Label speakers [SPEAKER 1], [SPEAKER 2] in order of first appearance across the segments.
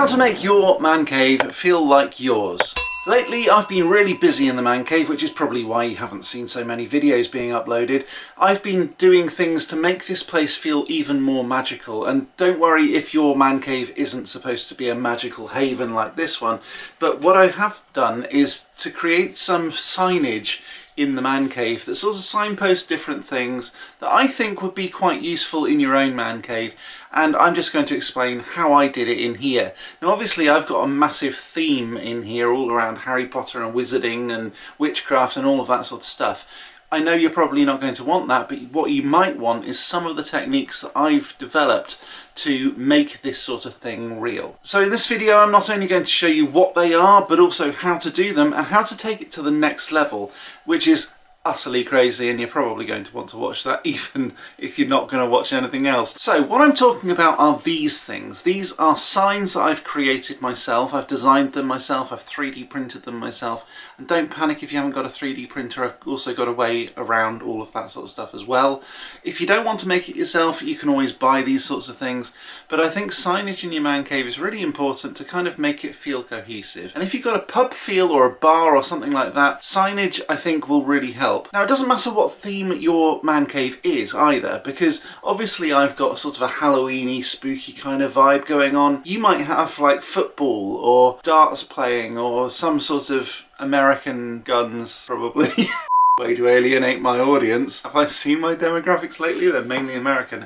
[SPEAKER 1] How to make your man cave feel like yours. Lately I've been really busy in the man cave, which is probably why you haven't seen so many videos being uploaded. I've been doing things to make this place feel even more magical, and don't worry if your man cave isn't supposed to be a magical haven like this one, but what I have done is to create some signage in the man cave that sort of signposts different things that I think would be quite useful in your own man cave, and I'm just going to explain how I did it in here. Now obviously I've got a massive theme in here all around Harry Potter and wizarding and witchcraft and all of that sort of stuff. I know you're probably not going to want that, but what you might want is some of the techniques that I've developed to make this sort of thing real. So in this video I'm not only going to show you what they are, but also how to do them and how to take it to the next level, which is utterly crazy, and you're probably going to want to watch that even if you're not going to watch anything else. So what I'm talking about are these things. These are signs that I've created myself. I've designed them myself, I've 3D printed them myself, and don't panic if you haven't got a 3D printer, I've also got a way around all of that sort of stuff as well. If you don't want to make it yourself, you can always buy these sorts of things, but I think signage in your man cave is really important to kind of make it feel cohesive. And if you've got a pub feel or a bar or something like that, signage I think will really help. Now it doesn't matter what theme your man cave is either, because obviously I've got sort of a Halloweeny spooky kind of vibe going on. You might have like football or darts playing or some sort of American guns probably. Way to alienate my audience. Have I seen my demographics lately? They're mainly American.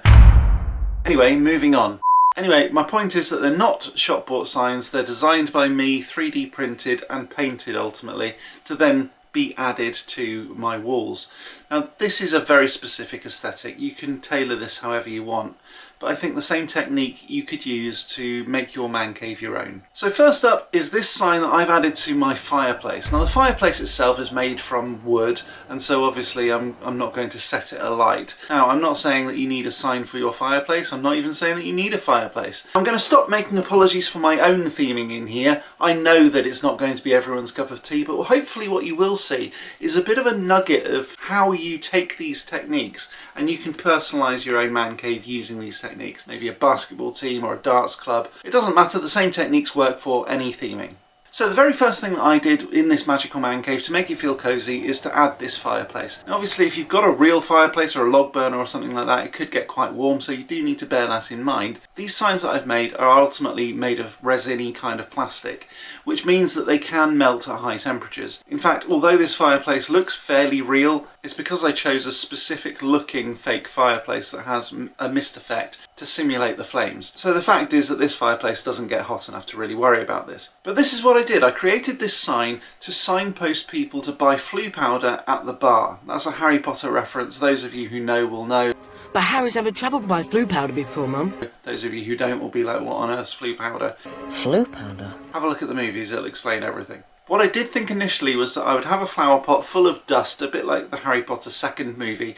[SPEAKER 1] Anyway, moving on. Anyway, my point is that they're not shop bought signs, they're designed by me, 3D printed and painted ultimately, to then be added to my walls. Now this is a very specific aesthetic, you can tailor this however you want, but I think the same technique you could use to make your man cave your own. So first up is this sign that I've added to my fireplace. Now the fireplace itself is made from wood, and so obviously I'm not going to set it alight. Now I'm not saying that you need a sign for your fireplace, I'm not even saying that you need a fireplace. I'm going to stop making apologies for my own theming in here. I know that it's not going to be everyone's cup of tea, but hopefully what you will see is a bit of a nugget of how you take these techniques and you can personalise your own man cave using these techniques. Maybe a basketball team or a darts club. It doesn't matter, the same techniques work for any theming. So the very first thing that I did in this magical man cave to make it feel cosy is to add this fireplace. Now obviously if you've got a real fireplace or a log burner or something like that, it could get quite warm, so you do need to bear that in mind. These signs that I've made are ultimately made of resiny kind of plastic, which means that they can melt at high temperatures. In fact, although this fireplace looks fairly real, it's because I chose a specific looking fake fireplace that has a mist effect to simulate the flames. So the fact is that this fireplace doesn't get hot enough to really worry about this. But this is what I did. I created this sign to signpost people to buy flue powder at the bar. That's a Harry Potter reference. Those of you who know will know.
[SPEAKER 2] But Harry's never travelled by flue powder before, Mum.
[SPEAKER 1] Those of you who don't will be like, what on earth's flue powder?
[SPEAKER 2] Flue powder?
[SPEAKER 1] Have a look at the movies, it'll explain everything. What I did think initially was that I would have a flower pot full of dust, a bit like the Harry Potter second movie.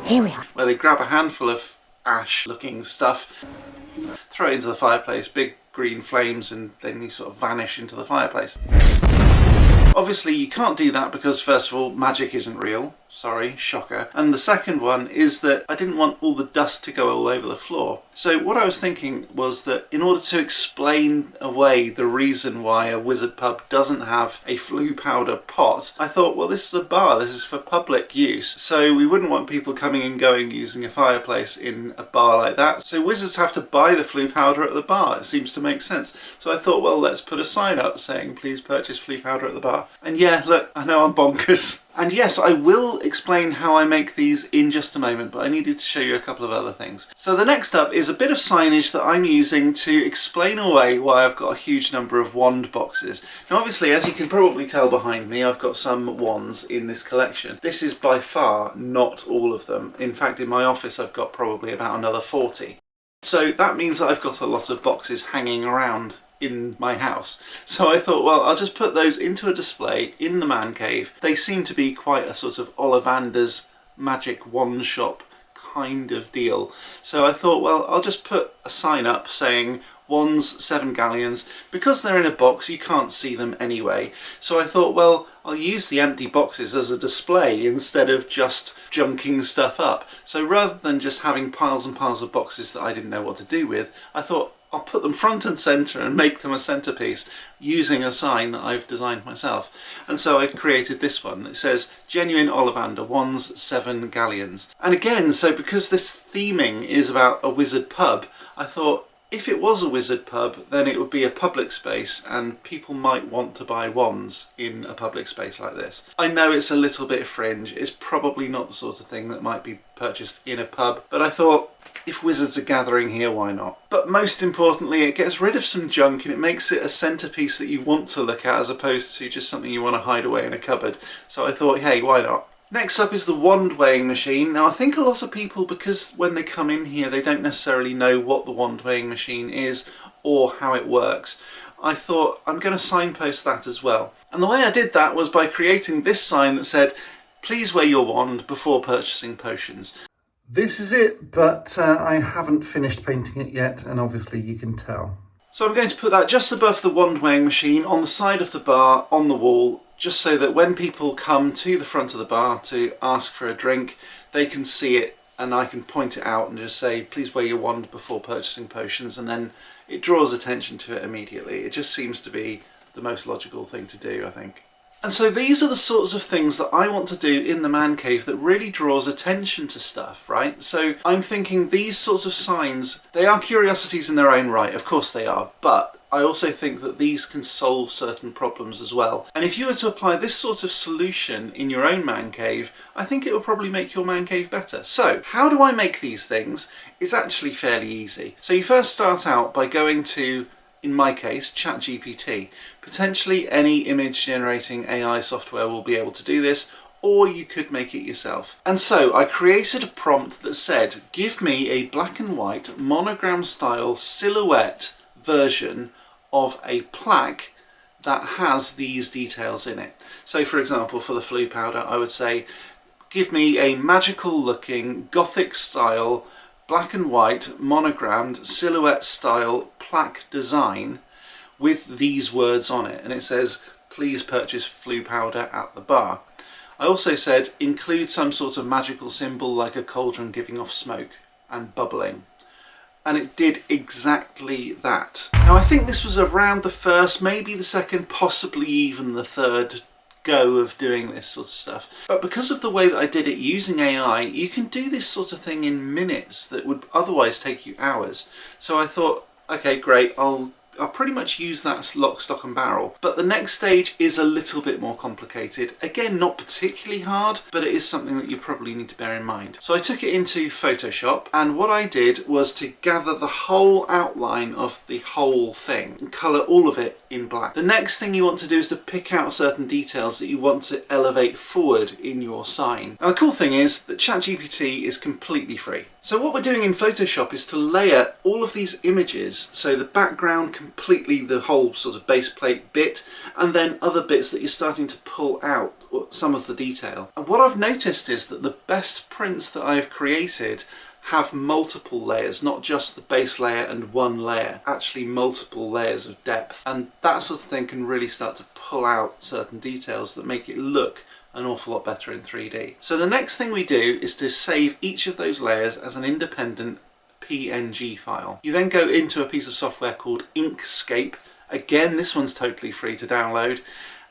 [SPEAKER 2] Here we are.
[SPEAKER 1] Where they grab a handful of ash looking stuff, throw it into the fireplace, big green flames, and then you sort of vanish into the fireplace. Obviously you can't do that because first of all magic isn't real, sorry, shocker, and the second one is that I didn't want all the dust to go all over the floor. So what I was thinking was that in order to explain away the reason why a wizard pub doesn't have a flue powder pot, I thought, well, this is a bar, this is for public use, so we wouldn't want people coming and going using a fireplace in a bar like that, so wizards have to buy the flue powder at the bar. It seems to make sense. So I thought, well, let's put a sign up saying please purchase flue powder at the bar. And yeah, look, I know I'm bonkers. And yes, I will explain how I make these in just a moment, but I needed to show you a couple of other things. So the next up is a bit of signage that I'm using to explain away why I've got a huge number of wand boxes. Now obviously, as you can probably tell behind me, I've got some wands in this collection. This is by far not all of them. In fact, in my office I've got probably about another 40. So that means that I've got a lot of boxes hanging around in my house. So I thought, well, I'll just put those into a display in the man cave. They seem to be quite a sort of Ollivander's magic wand shop kind of deal. So I thought, well, I'll just put a sign up saying wands 7 galleons. Because they're in a box, you can't see them anyway. So I thought, well, I'll use the empty boxes as a display instead of just junking stuff up. So rather than just having piles and piles of boxes that I didn't know what to do with, I thought I'll put them front and centre and make them a centrepiece using a sign that I've designed myself. And so I created this one. It says, Genuine Ollivander, wands, 7 galleons. And again, so because this theming is about a wizard pub, I thought, if it was a wizard pub, then it would be a public space and people might want to buy wands in a public space like this. I know it's a little bit fringe, it's probably not the sort of thing that might be purchased in a pub, but I thought, if wizards are gathering here, why not? But most importantly, it gets rid of some junk and it makes it a centrepiece that you want to look at as opposed to just something you want to hide away in a cupboard. So I thought, hey, why not? Next up is the wand weighing machine. Now I think a lot of people, because when they come in here they don't necessarily know what the wand weighing machine is or how it works. I thought I'm going to signpost that as well. And the way I did that was by creating this sign that said, please weigh your wand before purchasing potions. This is it, but I haven't finished painting it yet, and obviously you can tell. So I'm going to put that just above the wand weighing machine on the side of the bar on the wall, just so that when people come to the front of the bar to ask for a drink, they can see it and I can point it out and just say, please weigh your wand before purchasing potions, and then it draws attention to it immediately. It just seems to be the most logical thing to do, I think. And so these are the sorts of things that I want to do in the man cave that really draws attention to stuff, right? So I'm thinking these sorts of signs, they are curiosities in their own right, of course they are, but I also think that these can solve certain problems as well. And if you were to apply this sort of solution in your own man cave, I think it would probably make your man cave better. So how do I make these things? It's actually fairly easy. So you first start out by going to, in my case, ChatGPT. Potentially any image generating AI software will be able to do this, or you could make it yourself. And so I created a prompt that said, give me a black and white monogram style silhouette version of a plaque that has these details in it. So for example, for the flue powder, I would say, give me a magical looking Gothic style black and white monogrammed silhouette style plaque design with these words on it. And it says, please purchase flue powder at the bar. I also said, include some sort of magical symbol like a cauldron giving off smoke and bubbling. And it did exactly that. Now I think this was around the first, maybe the second, possibly even the third go of doing this sort of stuff. But because of the way that I did it using AI, you can do this sort of thing in minutes that would otherwise take you hours. So I thought, okay, great, I'll pretty much use that lock, stock and barrel. But the next stage is a little bit more complicated. Again, not particularly hard, but it is something that you probably need to bear in mind. So I took it into Photoshop, and what I did was to gather the whole outline of the whole thing and colour all of it in black. The next thing you want to do is to pick out certain details that you want to elevate forward in your sign. Now the cool thing is that ChatGPT is completely free. So what we're doing in Photoshop is to layer all of these images, so the background completely, the whole sort of base plate bit, and then other bits that you're starting to pull out some of the detail. And what I've noticed is that the best prints that I've created have multiple layers, not just the base layer and one layer, actually multiple layers of depth. And that sort of thing can really start to pull out certain details that make it look an awful lot better in 3D. So the next thing we do is to save each of those layers as an independent PNG file. You then go into a piece of software called InkScape. Again, this one's totally free to download,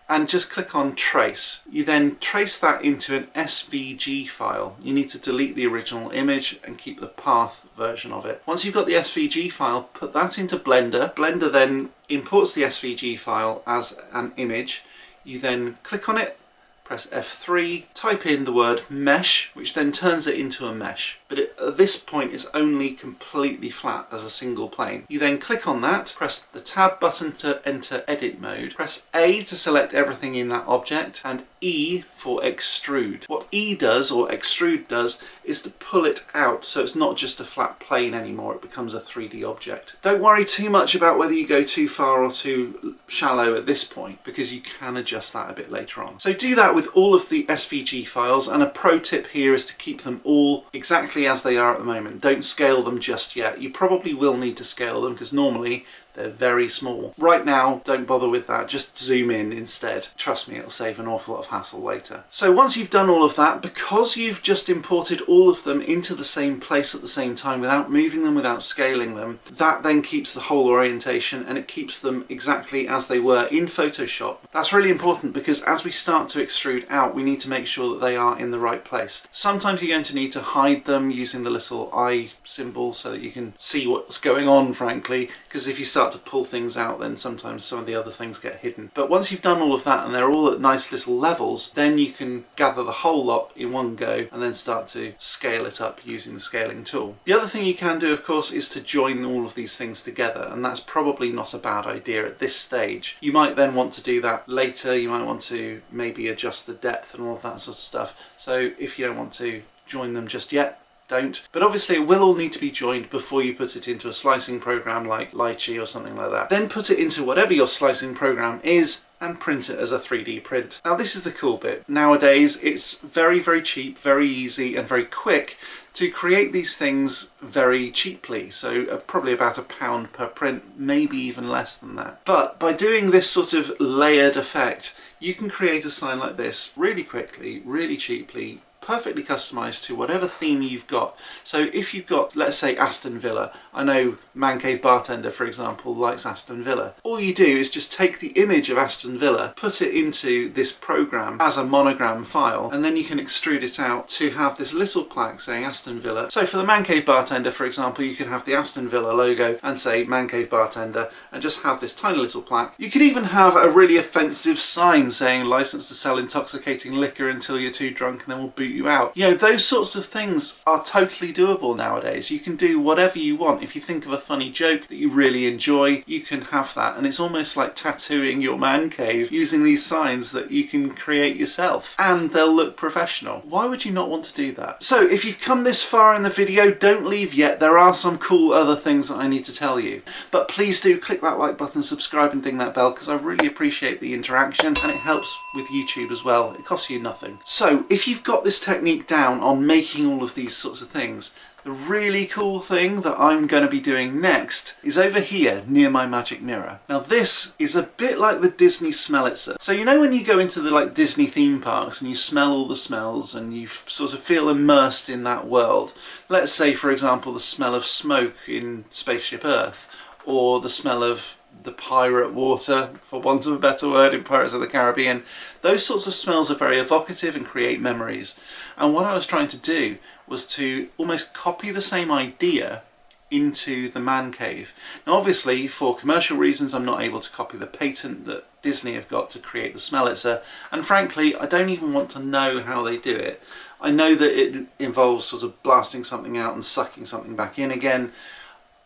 [SPEAKER 1] and just click on trace. You then trace that into an SVG file. You need to delete the original image and keep the path version of it. Once you've got the SVG file, put that into Blender. Blender then imports the SVG file as an image. You then click on it, press F3, type in the word mesh, which then turns it into a mesh. But at this point it's only completely flat as a single plane. You then click on that, press the tab button to enter edit mode, press A to select everything in that object, and E for extrude. What E does, or extrude does, is to pull it out so it's not just a flat plane anymore, it becomes a 3D object. Don't worry too much about whether you go too far or too shallow at this point, because you can adjust that a bit later on. So do that with all of the SVG files, and a pro tip here is to keep them all exactly as they are at the moment. Don't scale them just yet. You probably will need to scale them because normally they're very small. Right now, don't bother with that, just zoom in instead. Trust me, it'll save an awful lot of hassle later. So once you've done all of that, because you've just imported all of them into the same place at the same time without moving them, without scaling them, that then keeps the whole orientation and it keeps them exactly as they were in Photoshop. That's really important because as we start to extrude out, we need to make sure that they are in the right place. Sometimes you're going to need to hide them using the little eye symbol so that you can see what's going on, frankly, because if you start to pull things out, then sometimes some of the other things get hidden. But once you've done all of that and they're all at nice little levels, then you can gather the whole lot in one go and then start to scale it up using the scaling tool. The other thing you can do, of course, is to join all of these things together, and that's probably not a bad idea at this stage. You might then want to do that later. You might want to maybe adjust the depth and all of that sort of stuff. So if you don't want to join them just yet, don't. But obviously it will all need to be joined before you put it into a slicing program like Lychee or something like that. Then put it into whatever your slicing program is and print it as a 3D print. Now this is the cool bit. Nowadays it's very, very cheap, very easy and very quick to create these things very cheaply. So probably about £1 per print, maybe even less than that. But by doing this sort of layered effect, you can create a sign like this really quickly, really cheaply, perfectly customized to whatever theme you've got. So if you've got, let's say, Aston Villa, I know Man Cave Bartender, for example, likes Aston Villa. All you do is just take the image of Aston Villa, put it into this program as a monogram file, and then you can extrude it out to have this little plaque saying Aston Villa. So for the Man Cave Bartender, for example, you could have the Aston Villa logo and say Man Cave Bartender and just have this tiny little plaque. You could even have a really offensive sign saying license to sell intoxicating liquor until you're too drunk and then we'll boot you out. You know, those sorts of things are totally doable nowadays. You can do whatever you want. If you think of a funny joke that you really enjoy, you can have that, and it's almost like tattooing your man cave using these signs that you can create yourself, and they'll look professional. Why would you not want to do that? So if you've come this far in the video, don't leave yet. There are some cool other things that I need to tell you, but please do click that like button, subscribe and ding that bell, because I really appreciate the interaction and it helps with YouTube as well. It costs you nothing. So if you've got this technique down on making all of these sorts of things, the really cool thing that I'm going to be doing next is over here near my magic mirror. Now this is a bit like the Disney Smellitzer. So you know when you go into the Disney theme parks and you smell all the smells and you sort of feel immersed in that world. Let's say, for example, the smell of smoke in Spaceship Earth, or the smell of the pirate water, for want of a better word, in Pirates of the Caribbean. Those sorts of smells are very evocative and create memories. And what I was trying to do was to almost copy the same idea into the man cave. Now obviously for commercial reasons I'm not able to copy the patent that Disney have got to create the Smellitzer, and frankly I don't even want to know how they do it. I know that it involves sort of blasting something out and sucking something back in again.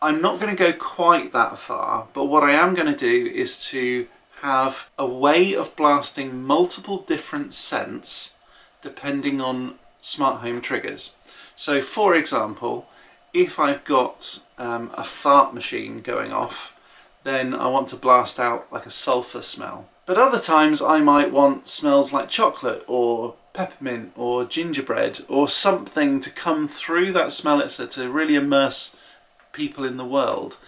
[SPEAKER 1] I'm not going to go quite that far, but what I am going to do is to have a way of blasting multiple different scents depending on smart home triggers. So for example, if I've got a fart machine going off, then I want to blast out like a sulphur smell. But other times I might want smells like chocolate or peppermint or gingerbread or something to come through that Smellitzer to really immerse people in the world.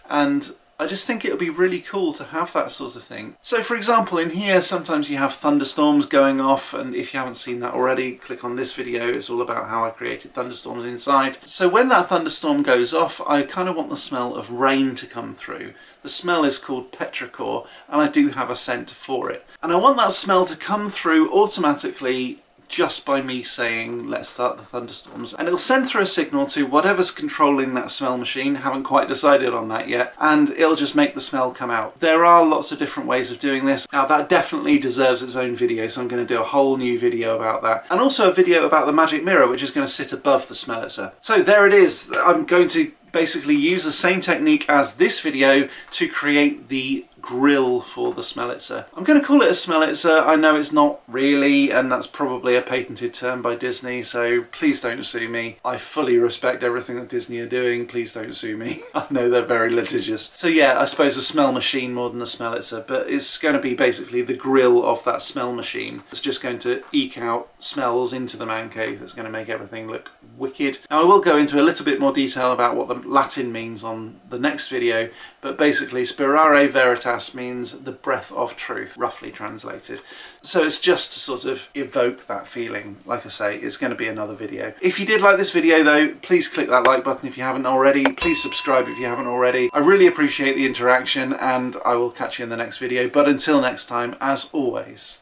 [SPEAKER 1] And I just think it would be really cool to have that sort of thing. So for example, in here sometimes you have thunderstorms going off, and if you haven't seen that already, click on this video. It's all about how I created thunderstorms inside. So when that thunderstorm goes off, I kind of want the smell of rain to come through. The smell is called petrichor, and I do have a scent for it. And I want that smell to come through automatically just by me saying let's start the thunderstorms, and it'll send through a signal to whatever's controlling that smell machine. Haven't quite decided on that yet, and it'll just make the smell come out. There are lots of different ways of doing this. Now that definitely deserves its own video, so I'm going to do a whole new video about that, and also a video about the magic mirror, which is going to sit above the Smellitzer. So there it is. I'm going to basically use the same technique as this video to create the grill for the Smellitzer. I'm going to call it a Smellitzer. I know it's not really, and that's probably a patented term by Disney, so please don't sue me. I fully respect everything that Disney are doing. Please don't sue me. I know they're very litigious. So yeah, I suppose a smell machine more than a Smellitzer, but it's going to be basically the grill of that smell machine. It's just going to eke out smells into the man cave. That's going to make everything look wicked. Now I will go into a little bit more detail about what the Latin means on the next video, but basically spirare veritas gravitas means the breath of truth, roughly translated. So it's just to sort of evoke that feeling. Like I say, it's going to be another video. If you did like this video though, please click that like button if you haven't already. Please subscribe if you haven't already. I really appreciate the interaction, and I will catch you in the next video. But until next time, as always...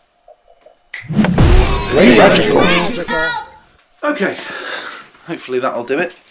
[SPEAKER 3] Play magical.
[SPEAKER 1] Okay, hopefully that'll do it.